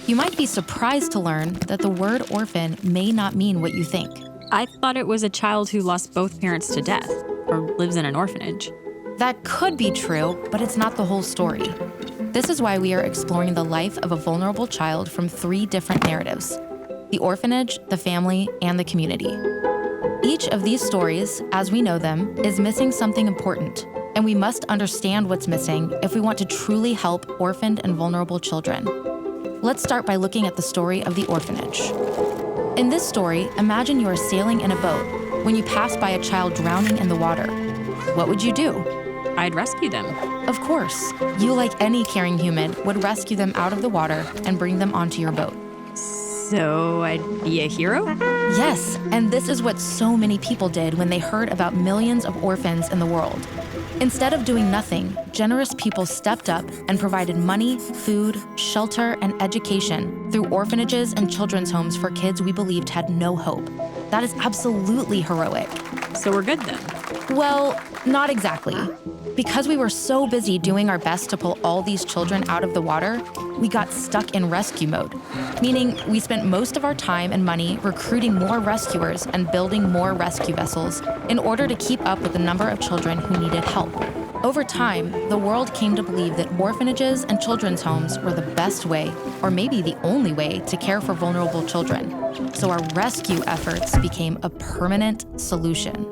You might be surprised to learn that the word orphan may not mean what you think. I thought it was a child who lost both parents to death or lives in an orphanage. That could be true, but it's not the whole story. This is why we are exploring the life of a vulnerable child from 3 different narratives: the orphanage, the family, and the community. Each of these stories, as we know them, is missing something important, and we must understand what's missing if we want to truly help orphaned and vulnerable children. Let's start by looking at the story of the orphanage. In this story, imagine you are sailing in a boat when you pass by a child drowning in the water. What would you do? I'd rescue them. Of course, you, like any caring human, would rescue them out of the water and bring them onto your boat. So I'd be a hero? Yes, and this is what so many people did when they heard about millions of orphans in the world. Instead of doing nothing, generous people stepped up and provided money, food, shelter, and education through orphanages and children's homes for kids we believed had no hope. That is absolutely heroic. So we're good then? Well, not exactly. Because we were so busy doing our best to pull all these children out of the water, we got stuck in rescue mode, meaning we spent most of our time and money recruiting more rescuers and building more rescue vessels in order to keep up with the number of children who needed help. Over time, the world came to believe that orphanages and children's homes were the best way, or maybe the only way, to care for vulnerable children. So our rescue efforts became a permanent solution.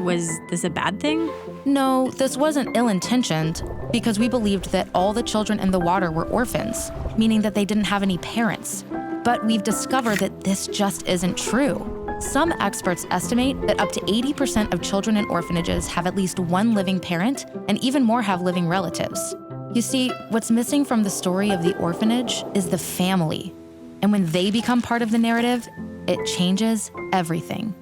Was this a bad thing? No, this wasn't ill-intentioned, because we believed that all the children in the water were orphans, meaning that they didn't have any parents. But we've discovered that this just isn't true. Some experts estimate that up to 80% of children in orphanages have at least one living parent, and even more have living relatives. You see, what's missing from the story of the orphanage is the family. And when they become part of the narrative, it changes everything.